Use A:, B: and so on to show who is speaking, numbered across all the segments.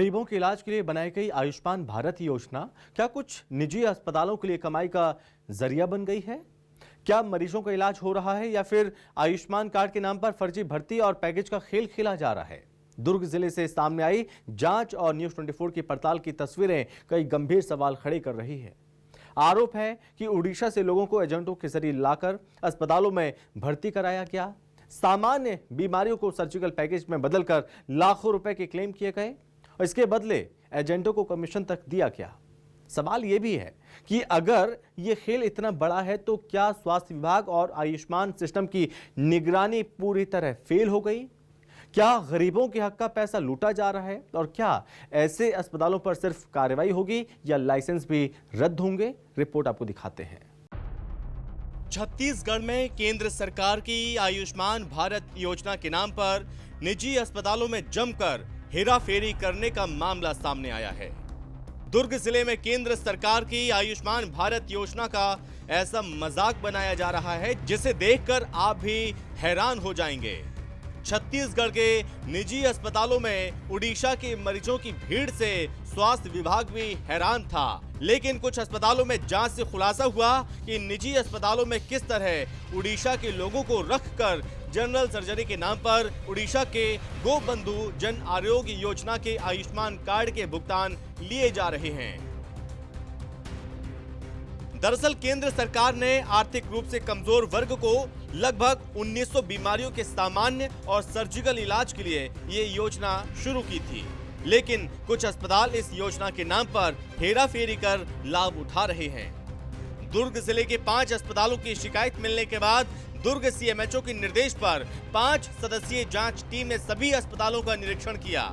A: गरीबों के इलाज के लिए बनाई गई आयुष्मान भारत योजना क्या कुछ निजी अस्पतालों के लिए कमाई का जरिया बन गई है? क्या मरीजों का इलाज हो रहा है या फिर आयुष्मान कार्ड के नाम पर फर्जी भर्ती और पैकेज का खेल खेला जा रहा है? दुर्ग जिले से सामने आई जांच और न्यूज 24 की पड़ताल की तस्वीरें कई गंभीर सवाल खड़े कर रही है। आरोप है कि उड़ीसा से लोगों को एजेंटों के जरिए लाकर अस्पतालों में भर्ती कराया गया। सामान्य बीमारियों को सर्जिकल पैकेज में बदलकर लाखों रुपए के क्लेम किए गए और इसके बदले एजेंटों को कमीशन तक दिया गया। सवाल यह भी है कि अगर यह खेल इतना बड़ा है तो क्या स्वास्थ्य विभाग और आयुष्मान सिस्टम की निगरानी पूरी तरह फेल हो गई? क्या गरीबों के हक का पैसा लूटा जा रहा है और क्या ऐसे अस्पतालों पर सिर्फ कार्रवाई होगी या लाइसेंस भी रद्द होंगे? रिपोर्ट आपको दिखाते हैं।
B: छत्तीसगढ़ में केंद्र सरकार की आयुष्मान भारत योजना के नाम पर निजी अस्पतालों में जमकर हेराफेरी करने का मामला सामने आया है। दुर्ग जिले में केंद्र सरकार की आयुष्मान भारत योजना का ऐसा मजाक बनाया जा रहा है जिसे देखकर आप भी हैरान हो जाएंगे। छत्तीसगढ़ के निजी अस्पतालों में उड़ीसा के मरीजों की भीड़ से स्वास्थ्य विभाग भी हैरान था, लेकिन कुछ अस्पतालों में जांच से खुलासा हुआ कि निजी अस्पतालों में किस तरह उड़ीसा के लोगों को रखकर जनरल सर्जरी के नाम पर उड़ीसा के गोबंधु जन आरोग्य योजना के आयुष्मान कार्ड के भुगतान लिए जा रहे हैं। दरअसल केंद्र सरकार ने आर्थिक रूप से कमजोर वर्ग को लगभग 1900 बीमारियों के सामान्य और सर्जिकल इलाज के लिए ये योजना शुरू की थी, लेकिन कुछ अस्पताल इस योजना के नाम पर हेराफेरी कर लाभ उठा रहे हैं। दुर्ग जिले के 5 अस्पतालों की शिकायत मिलने के बाद दुर्ग सीएमएचओ के निर्देश पर 5 सदस्यीय जांच टीम ने सभी अस्पतालों का निरीक्षण किया।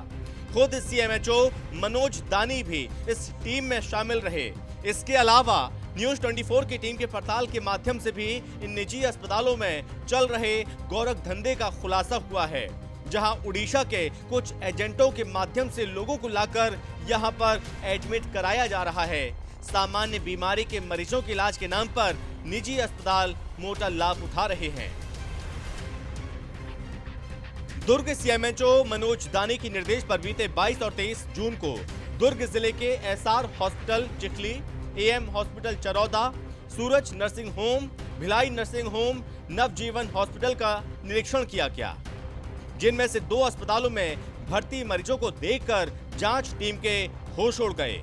B: खुद सीएमएचओ मनोज दानी भी इस टीम में शामिल रहे। इसके अलावा न्यूज 24 की टीम के पड़ताल के माध्यम से भी इन निजी अस्पतालों में चल रहे गोरख धंधे का खुलासा हुआ है, जहां उड़ीसा के कुछ एजेंटों के माध्यम से लोगों को लाकर यहां पर एडमिट कराया जा रहा है। सामान्य बीमारी के मरीजों के इलाज के नाम पर निजी अस्पताल मोटा लाभ उठा रहे हैं। दुर्ग सीएमएचओ मनोज दानी के निर्देश पर बीते 22 और 23 जून को दुर्ग जिले के SR hospital Chikhli, AM hospital Charoda, Suraj nursing home, Bhilai nursing home, Navjeevan hospital का निरीक्षण किया गया, जिनमें से 2 अस्पतालों में भर्ती मरीजों को देखकर जांच टीम के होश उड़ गए।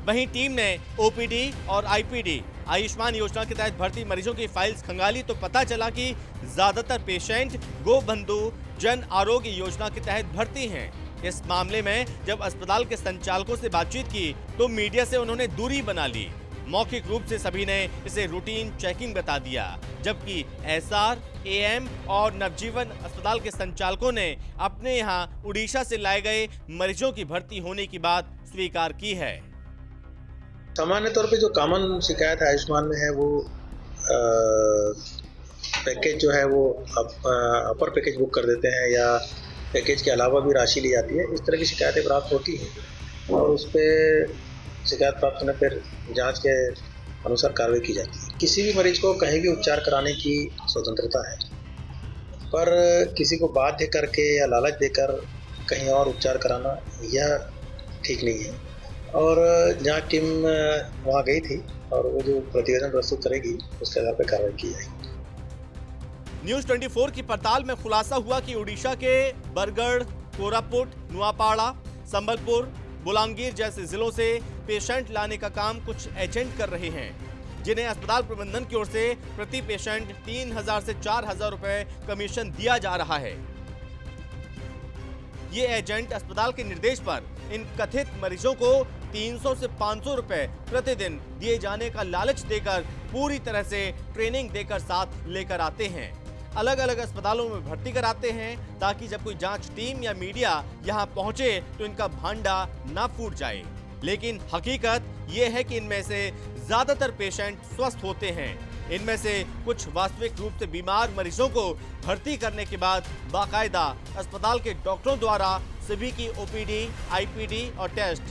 B: वहीं टीम ने ओपीडी और आईपीडी आयुष्मान योजना के तहत भर्ती मरीजों की फाइल्स खंगाली तो पता चला कि ज्यादातर पेशेंट गोबंधु जन आरोग्य योजना के तहत भर्ती हैं। इस मामले में जब अस्पताल के संचालकों से बातचीत की तो मीडिया से उन्होंने दूरी बना ली। मौखिक रूप से सभी ने इसे रूटीन चेकिंग बता दिया, जबकि एसआर, एएम और नवजीवन अस्पताल के संचालकों ने अपने यहां उड़ीसा से लाए गए मरीजों की भर्ती होने की बात स्वीकार की है।
C: सामान्य तौर पे जो कॉमन शिकायत आयुष्मान में है वो पैकेज जो है वो अपर पैकेज बुक कर देते हैं या पैकेज के अलावा भी राशि ली जाती है। इस तरह की शिकायतें प्राप्त होती हैं और उस पर शिकायत प्राप्त होने पर जांच के अनुसार कार्रवाई की जाती है। किसी भी मरीज को कहीं भी उपचार कराने की स्वतंत्रता है, पर किसी को बाध्य करके या लालच देकर कहीं और उपचार कराना यह ठीक नहीं है। और जहाँ टीम वहाँ गई थी और वो जो प्रतिवेदन प्रस्तुत करेगी उसके आधार पर कार्रवाई की जाएगी।
B: न्यूज 24 की पड़ताल में खुलासा हुआ कि उड़ीसा के बरगढ़, कोरापुट, नुआपाड़ा, संबलपुर, बोलांगीर जैसे जिलों से पेशेंट लाने का काम कुछ एजेंट कर रहे हैं, जिन्हें अस्पताल प्रबंधन की ओर से प्रति पेशेंट 3000 से 4000 रुपए कमीशन दिया जा रहा है। ये एजेंट अस्पताल के निर्देश पर इन कथित मरीजों को 300 से 500 रुपए प्रतिदिन दिए जाने का लालच देकर पूरी तरह से ट्रेनिंग देकर साथ लेकर आते हैं। अलग अलग अस्पतालों में भर्ती कराते हैं ताकि जब कोई जांच टीम या मीडिया यहां पहुंचे तो इनका भांडा ना फूट जाए। लेकिन हकीकत यह है कि इनमें से ज्यादातर पेशेंट स्वस्थ होते हैं। इनमें से कुछ वास्तविक रूप से बीमार मरीजों को भर्ती करने के बाद बाकायदा अस्पताल के डॉक्टरों द्वारा सभी की ओपीडी, आईपीडी और टेस्ट,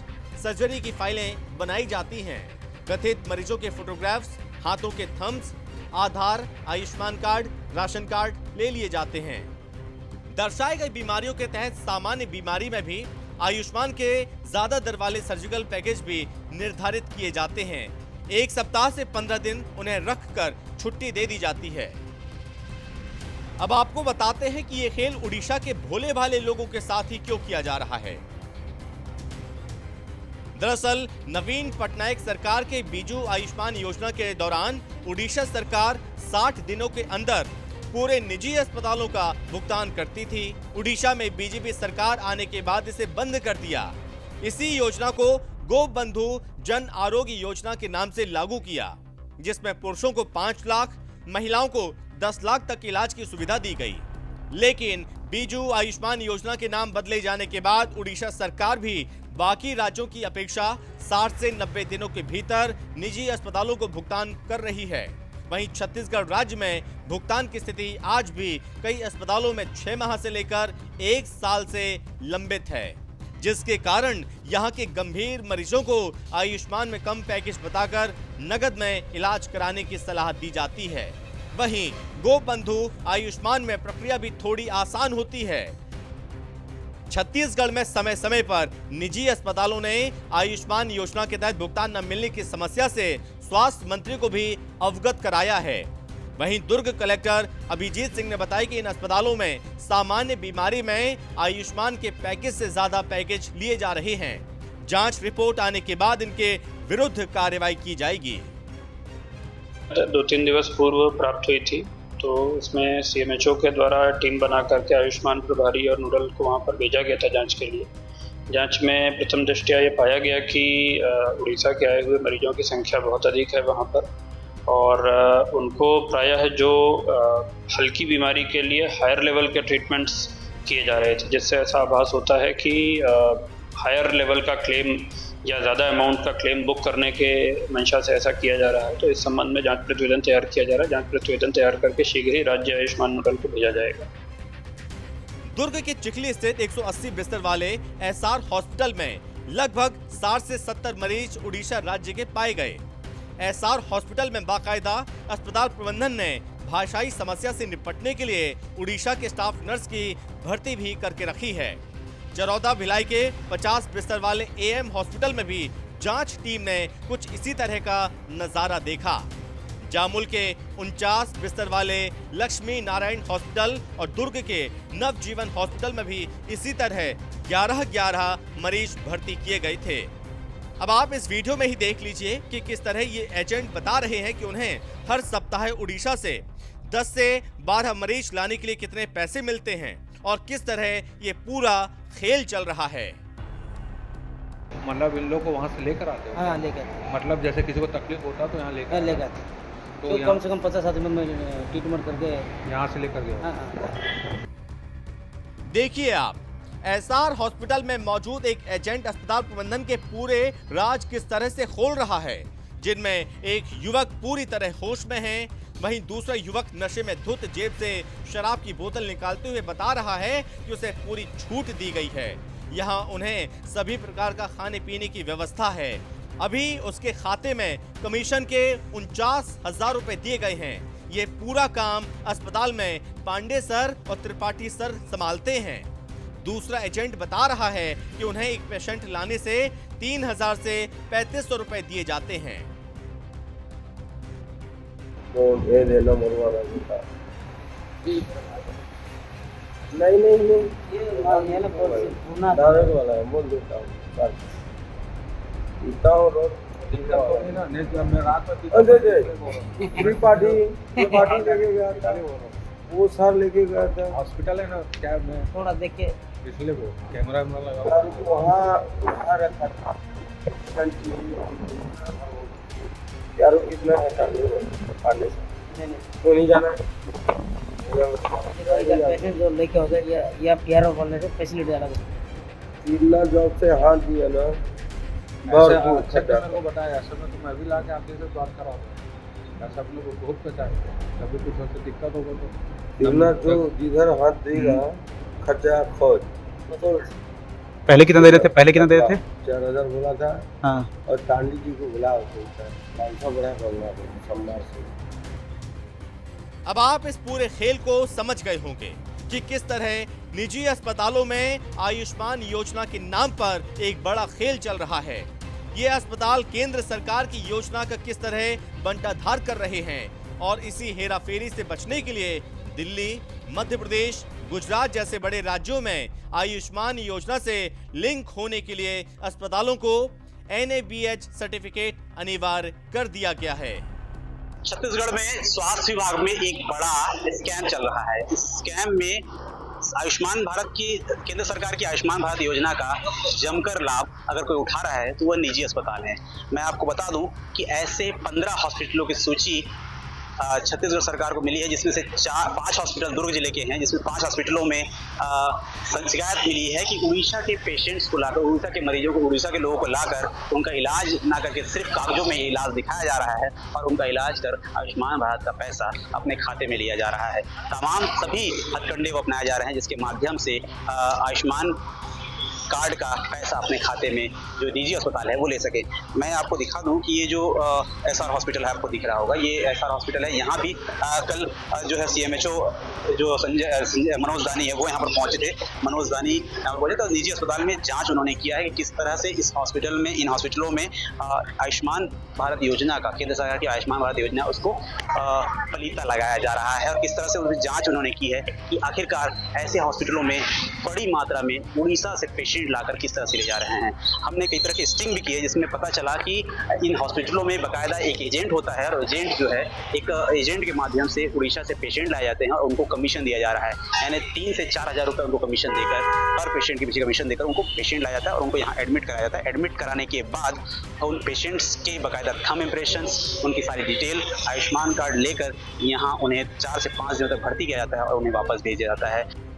B: सर्जरी की फाइलें बनाई जाती हैं। कथित मरीजों के फोटोग्राफ्स, हाथों के थंब्स, आधार, आयुष्मान कार्ड, राशन कार्ड ले लिए जाते हैं। दर्शाई गई बीमारियों के तहत सामान्य बीमारी में भी आयुष्मान के ज्यादा दर वाले सर्जिकल पैकेज भी निर्धारित किए जाते हैं। 1 सप्ताह से 15 दिन उन्हें रखकर छुट्टी दे दी जाती है। अब आपको बताते हैं कि ये खेल उड़ीसा के भोले भाले लोगों के साथ ही क्यों किया जा रहा है। दरअसल नवीन पटनायक सरकार के बीजू आयुष्मान योजना के दौरान उड़ीसा सरकार 60 दिनों के अंदर पूरे निजी अस्पतालों का भुगतान करती थी। उड़ीसा में बीजेपी सरकार आने के बाद इसे बंद कर दिया। इसी योजना को गोबंधु जन आरोग्य योजना के नाम से लागू किया, जिसमें पुरुषों को 5 लाख, महिलाओं को 10 लाख तक इलाज की सुविधा दी गई। लेकिन बीजू आयुष्मान योजना के नाम बदले जाने के बाद उड़ीसा सरकार भी बाकी राज्यों की अपेक्षा 60 से 90 दिनों के भीतर निजी अस्पतालों को भुगतान कर रही है। वहीं छत्तीसगढ़ राज्य में भुगतान की स्थिति आज भी कई अस्पतालों में 6 माह से लेकर 1 साल से लंबित है, जिसके कारण यहां के गंभीर मरीजों को आयुष्मान में कम पैकेज बताकर नगद में इलाज कराने की सलाह दी जाती है। वहीं गोबंधु आयुष्मान में प्रक्रिया भी थोड़ी आसान होती है। छत्तीसगढ़ में समय समय पर निजी अस्पतालों ने आयुष्मान योजना के तहत भुगतान न मिलने की समस्या से स्वास्थ्य मंत्री को भी अवगत कराया है। वहीं दुर्ग कलेक्टर अभिजीत सिंह ने बताया कि इन अस्पतालों में सामान्य बीमारी में आयुष्मान के पैकेज से ज्यादा पैकेज लिए जा रहे हैं। जांच रिपोर्ट आने के बाद इनके विरुद्ध कार्रवाई की जाएगी।
D: 2-3 दिवस पूर्व प्राप्त हुई थी, तो इसमें CMHO के द्वारा टीम बना करके आयुष्मान प्रभारी और नोडल को वहाँ पर भेजा गया था जांच के लिए। जांच में प्रथम दृष्टया ये पाया गया कि उड़ीसा के आए हुए मरीजों की संख्या बहुत अधिक है वहाँ पर, और उनको प्रायः जो हल्की बीमारी के लिए हायर लेवल के ट्रीटमेंट्स किए जा रहे थे, जिससे ऐसा आभास होता है कि हायर लेवल का क्लेम या ज़्यादा अमाउंट का क्लेम बुक करने के मंशा से ऐसा किया जा रहा है। तो इस संबंध में जांच प्रतिवेदन तैयार किया जा रहा है। जांच प्रतिवेदन तैयार करके शीघ्र ही राज्य आयुष्मान नोडल को भेजा जाएगा।
B: दुर्ग के चिखली स्थित 180 बिस्तर वाले SR हॉस्पिटल में लगभग 60 से 70 मरीज उड़ीसा राज्य के पाए गए। SR हॉस्पिटल में बाकायदा अस्पताल प्रबंधन ने भाषाई समस्या से निपटने के लिए उड़ीसा के स्टाफ नर्स की भर्ती भी करके रखी है। चरौदा भिलाई के 50 बिस्तर वाले AM हॉस्पिटल में भी जांच टीम ने कुछ इसी तरह का नजारा देखा। जामुल के 49 बिस्तर वाले लक्ष्मी नारायण हॉस्पिटल और दुर्ग के नवजीवन हॉस्पिटल में भी इसी तरह 11 मरीज भर्ती किए गए थे। अब आप इस वीडियो में ही देख लीजिए कि किस तरह ये एजेंट बता रहे हैं कि उन्हें हर सप्ताह उड़ीसा से 10 से 12 मरीज लाने के लिए कितने पैसे मिलते हैं और किस तरह ये पूरा खेल चल रहा है।
E: मतलब इन लोग को वहाँ से लेकर आते हो?
F: हाँ, लेकर आते।
E: मतलब जैसे किसी को तकलीफ होता तो यहाँ लेकर
F: आते। तो कम से कम 50 आदमी में ट्रीटमेंट करके
E: यहाँ से लेकर गए।
F: हाँ।
B: देखिए आप, SR हॉस्पिटल में मौजूद एक एजेंट अस्पताल प्रबंधन के पूरे राज किस तरह से खोल रहा है, जिनमें एक युवक पूरी तरह होश में है, वहीं दूसरा युवक नशे में धुत जेब से शराब की बोतल निकालते हुए बता रहा है कि उसे पूरी छूट दी गई है। यहाँ उन्हें सभी प्रकार का खाने पीने की व्यवस्था है। अभी उसके खाते में कमीशन के 49,000 रुपए दिए गए हैं। ये पूरा काम अस्पताल में पांडे सर और त्रिपाठी सर संभालते हैं। दूसरा एजेंट बता रहा है कि उन्हें एक पेशेंट लाने से 3,000 से 3,500 रुपए दिए जाते हैं।
G: वो दे देना मरवाना होता नहीं
F: ये ना पूर्ण
G: डायरेक्ट वाला है, बोल देता हूँ इतना हो रोड पार्टी लेके गया था, वो सर लेके गया था।
E: हॉस्पिटल है ना, कैब में
F: थोड़ा देख के
E: इसलिए वो कैमरा लगा
G: वहाँ रखा था यार, कितना है तो नहीं जाना
F: पेशेंट जो लेके हो गए या PRO बोलने से फैसिलिटी अलग है।
G: इतना जॉब से हाथ दिया ना,
E: मेरे को बताया ऐसा में तो मैं भी ला के आपके से बात करा दूँ। ऐसा अपने को बहुत पता है, कभी कुछ ऐसे दिक्कत होगा तो
G: इतना जो जिधर हाथ देगा खर्चा खोज।
H: पहले कितना दे रहे थे? पहले कितना दे रहे थे?
G: 4,000 बोला था।
H: हाँ।
G: और तांडी जी को बुला 500 बड़ा सोमवार से।
B: अब आप इस पूरे खेल को समझ गए होंगे। कि किस तरह निजी अस्पतालों में आयुष्मान योजना के नाम पर एक बड़ा खेल चल रहा है। ये अस्पताल केंद्र सरकार की योजना का किस तरह बंटाधार कर रहे हैं और इसी हेराफेरी से बचने के लिए दिल्ली, मध्य प्रदेश, गुजरात जैसे बड़े राज्यों में आयुष्मान योजना से लिंक होने के लिए अस्पतालों को NABH सर्टिफिकेट अनिवार्य कर दिया गया है।
I: छत्तीसगढ़ में स्वास्थ्य विभाग में एक बड़ा स्कैम चल रहा है। इस स्कैम में आयुष्मान भारत की, केंद्र सरकार की आयुष्मान भारत योजना का जमकर लाभ अगर कोई उठा रहा है तो वह निजी अस्पताल है। मैं आपको बता दूं कि ऐसे 15 हॉस्पिटलों की सूची छत्तीसगढ़ सरकार को मिली है, जिसमें से 5 हॉस्पिटल दुर्ग जिले के हैं, जिसमें 5 हॉस्पिटलों में शिकायत मिली है कि उड़ीसा के पेशेंट्स को लाकर, उड़ीसा के मरीजों को, उड़ीसा के लोगों को लाकर उनका इलाज ना करके सिर्फ कागजों में इलाज दिखाया जा रहा है और उनका इलाज कर आयुष्मान भारत का पैसा अपने खाते में लिया जा रहा है। तमाम सभी हथकंडे को अपनाए जा रहे हैं जिसके माध्यम से आयुष्मान कार्ड का पैसा अपने खाते में जो निजी अस्पताल है वो ले सके। मैं आपको दिखा दूं कि ये जो SR हॉस्पिटल है, आपको दिख रहा होगा, ये SR हॉस्पिटल है। यहाँ भी कल जो है CMHO जो संजय मनोज दानी है वो यहाँ पर पहुंचे थे। मनोज दानी यहाँ पर पहुंचे तो निजी अस्पताल में जांच उन्होंने किया है कि किस तरह से इस हॉस्पिटल में, इन हॉस्पिटलों में आयुष्मान भारत योजना का, केंद्र सरकार की आयुष्मान भारत योजना, उसको पलीता लगाया जा रहा है और किस तरह से उसकी जाँच उन्होंने की है कि आखिरकार ऐसे हॉस्पिटलों में बड़ी मात्रा में उड़ीसा से पेशेंट लाकर किस तरह से ले जा रहे हैं। हमने कई तरह के स्टिंग भी किए जिसमें पता चला कि इन हॉस्पिटलों में बाकायदा एक एजेंट होता है और एजेंट जो है, एक एजेंट के माध्यम से उड़ीसा से पेशेंट लाए जाते हैं और उनको कमीशन दिया जा रहा है। यानी 3 से 4 हज़ार रुपये उनको कमीशन देकर, हर पेशेंट के पीछे कमीशन देकर उनको पेशेंट लाया जाता है और उनको यहाँ एडमिट कराया जाता है। एडमिट कराने के बाद उन पेशेंट्स के बाकायदा थंब इम्प्रेशंस, उनकी सारी डिटेल, आयुष्मान कार्ड लेकर यहाँ उन्हें 4 से 5 दिनों तक भर्ती किया जाता है और उन्हें वापस भेजा जाता है।